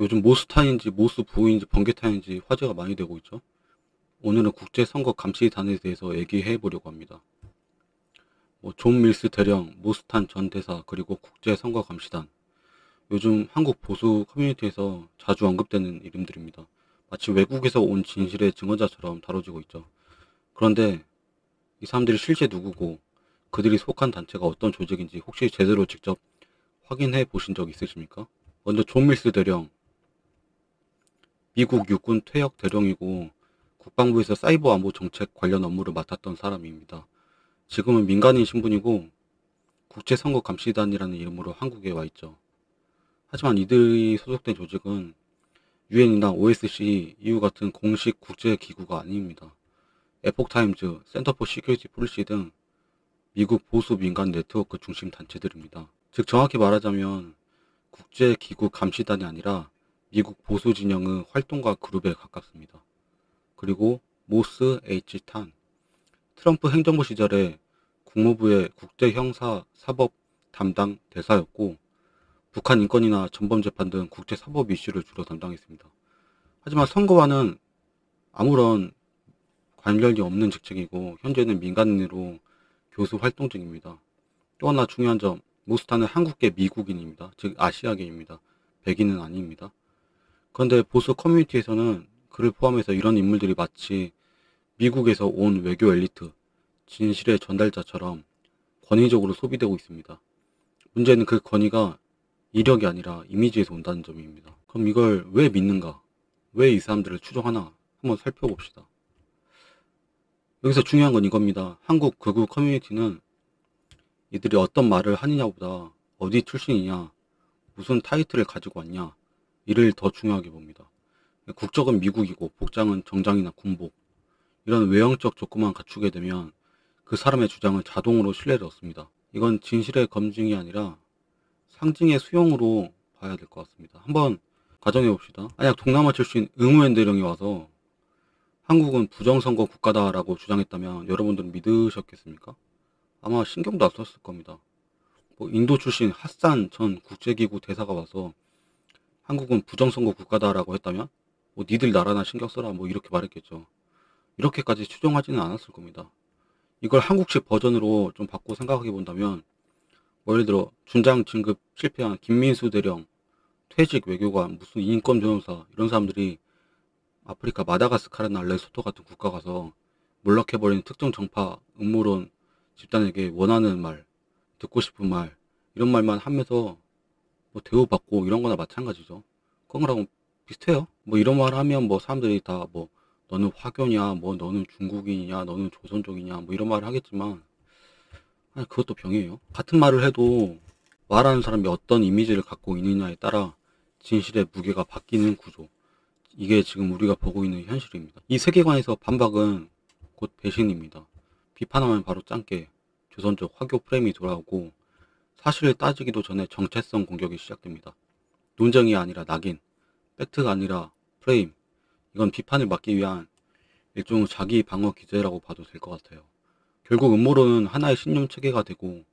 요즘 모스탄인지 모스부인지 번개탄인지 화제가 많이 되고 있죠. 오늘은 국제선거감시단에 대해서 얘기해 보려고 합니다. 존 밀스 대령, 모스탄 전 대사, 그리고 국제선거감시단. 요즘 한국 보수 커뮤니티에서 자주 언급되는 이름들입니다. 마치 외국에서 온 진실의 증언자처럼 다뤄지고 있죠. 그런데 이 사람들이 실제 누구고 그들이 속한 단체가 어떤 조직인지 혹시 제대로 직접 확인해 보신 적 있으십니까? 먼저 존 밀스 대령, 미국 육군 퇴역 대령이고 국방부에서 사이버 안보 정책 관련 업무를 맡았던 사람입니다. 지금은 민간인 신분이고 국제선거감시단이라는 이름으로 한국에 와 있죠. 하지만 이들이 소속된 조직은 유엔이나 OSCE, EU 같은 공식 국제기구가 아닙니다. 에폭타임즈, 센터 포 시큐리티 폴리시 등 미국 보수 민간 네트워크 중심 단체들입니다. 즉 정확히 말하자면 국제기구 감시단이 아니라 미국 보수 진영의 활동가 그룹에 가깝습니다. 그리고 모스 H. 탄, 트럼프 행정부 시절에 국무부의 국제형사사법 담당 대사였고 북한 인권이나 전범재판 등 국제사법 이슈를 주로 담당했습니다. 하지만 선거와는 아무런 관련이 없는 직책이고 현재는 민간인으로 교수 활동 중입니다. 또 하나 중요한 점, 모스탄은 한국계 미국인입니다. 즉 아시아계입니다. 백인은 아닙니다. 그런데 보수 커뮤니티에서는 그를 포함해서 이런 인물들이 마치 미국에서 온 외교 엘리트, 진실의 전달자처럼 권위적으로 소비되고 있습니다. 문제는 그 권위가 이력이 아니라 이미지에서 온다는 점입니다. 그럼 이걸 왜 믿는가? 왜 이 사람들을 추종하나? 한번 살펴봅시다. 여기서 중요한 건 이겁니다. 한국 극우 커뮤니티는 이들이 어떤 말을 하느냐보다 어디 출신이냐, 무슨 타이틀을 가지고 왔냐, 이를 더 중요하게 봅니다. 국적은 미국이고 복장은 정장이나 군복, 이런 외형적 조건만 갖추게 되면 그 사람의 주장은 자동으로 신뢰를 얻습니다. 이건 진실의 검증이 아니라 상징의 수용으로 봐야 될 것 같습니다. 한번 가정해 봅시다. 만약 동남아 출신 응우엔 대령이 와서 한국은 부정선거 국가다라고 주장했다면 여러분들은 믿으셨겠습니까? 아마 신경도 안 썼을 겁니다. 인도 출신 핫산 전 국제기구 대사가 와서 한국은 부정선거 국가다라고 했다면 니들 나라나 신경 써라 이렇게 말했겠죠. 이렇게까지 추정하지는 않았을 겁니다. 이걸 한국식 버전으로 좀 바꿔 생각해 본다면 예를 들어 준장 진급 실패한 김민수 대령, 퇴직 외교관, 무슨 인권 변호사 이런 사람들이 아프리카 마다가스카르나 레소토 같은 국가 가서 몰락해버린 특정 정파 음모론 집단에게 원하는 말, 듣고 싶은 말 이런 말만 하면서 대우받고 이런 거나 마찬가지죠. 그거랑 비슷해요. 이런 말 하면 사람들이 다 너는 화교냐, 너는 중국인이냐, 너는 조선족이냐, 이런 말을 하겠지만, 아니, 그것도 병이에요. 같은 말을 해도 말하는 사람이 어떤 이미지를 갖고 있느냐에 따라 진실의 무게가 바뀌는 구조. 이게 지금 우리가 보고 있는 현실입니다. 이 세계관에서 반박은 곧 배신입니다. 비판하면 바로 짱깨, 조선족, 화교 프레임이 돌아오고, 사실을 따지기도 전에 정체성 공격이 시작됩니다. 논쟁이 아니라 낙인, 팩트가 아니라 프레임. 이건 비판을 막기 위한 일종의 자기 방어 기제라고 봐도 될 것 같아요. 결국 음모론은 하나의 신념 체계가 되고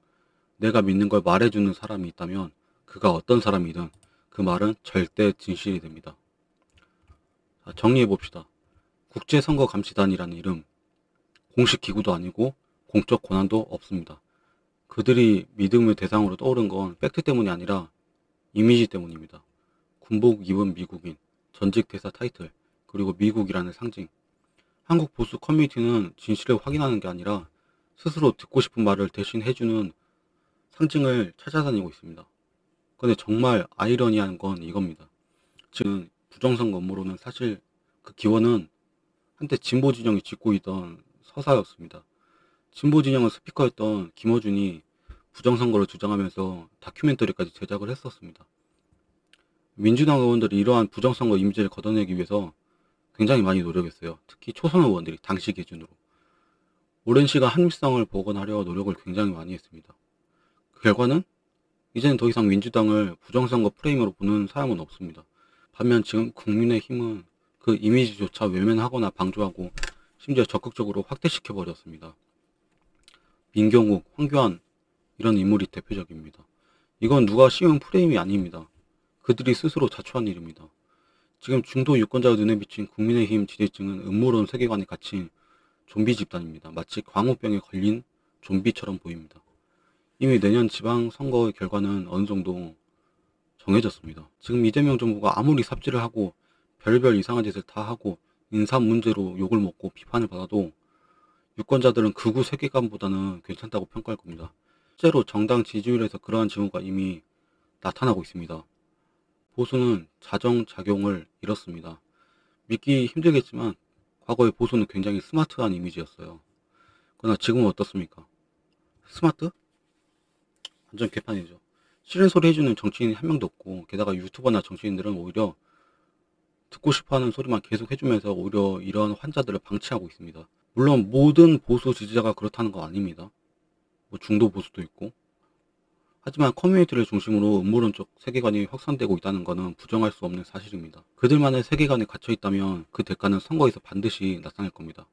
내가 믿는 걸 말해주는 사람이 있다면 그가 어떤 사람이든 그 말은 절대 진실이 됩니다. 자, 정리해봅시다. 국제선거감시단이라는 이름, 공식 기구도 아니고 공적 권한도 없습니다. 그들이 믿음의 대상으로 떠오른 건 팩트 때문이 아니라 이미지 때문입니다. 군복 입은 미국인, 전직 대사 타이틀, 그리고 미국이라는 상징. 한국 보수 커뮤니티는 진실을 확인하는 게 아니라 스스로 듣고 싶은 말을 대신 해주는 상징을 찾아다니고 있습니다. 근데 정말 아이러니한 건 이겁니다. 지금 부정선거 음모론은 사실 그 기원은 한때 진보 진영이 짓고 있던 서사였습니다. 진보 진영은 스피커였던 김어준이 부정선거를 주장하면서 다큐멘터리까지 제작을 했었습니다. 민주당 의원들이 이러한 부정선거 이미지를 걷어내기 위해서 굉장히 많이 노력했어요. 특히 초선 의원들이 당시 기준으로. 오랜 시간 합리성을 복원하려 노력을 굉장히 많이 했습니다. 그 결과는 이제는 더 이상 민주당을 부정선거 프레임으로 보는 사람은 없습니다. 반면 지금 국민의힘은 그 이미지조차 외면하거나 방조하고 심지어 적극적으로 확대시켜버렸습니다. 민경욱, 황교안 이런 인물이 대표적입니다. 이건 누가 씌운 프레임이 아닙니다. 그들이 스스로 자초한 일입니다. 지금 중도 유권자의 눈에 비친 국민의힘 지지층은 음모론 세계관에 갇힌 좀비 집단입니다. 마치 광우병에 걸린 좀비처럼 보입니다. 이미 내년 지방선거의 결과는 어느 정도 정해졌습니다. 지금 이재명 정부가 아무리 삽질을 하고 별별 이상한 짓을 다 하고 인사 문제로 욕을 먹고 비판을 받아도 유권자들은 극우 세계관보다는 괜찮다고 평가할 겁니다. 실제로 정당 지지율에서 그러한 징후가 이미 나타나고 있습니다. 보수는 자정작용을 잃었습니다. 믿기 힘들겠지만 과거의 보수는 굉장히 스마트한 이미지였어요. 그러나 지금은 어떻습니까? 스마트? 완전 개판이죠. 싫은 소리 해주는 정치인이 한 명도 없고, 게다가 유튜버나 정치인들은 오히려 듣고 싶어하는 소리만 계속 해주면서 오히려 이런 환자들을 방치하고 있습니다. 물론 모든 보수 지지자가 그렇다는 건 아닙니다. 뭐 중도 보수도 있고. 하지만 커뮤니티를 중심으로 음모론적 세계관이 확산되고 있다는 것은 부정할 수 없는 사실입니다. 그들만의 세계관에 갇혀 있다면 그 대가는 선거에서 반드시 나타날 겁니다.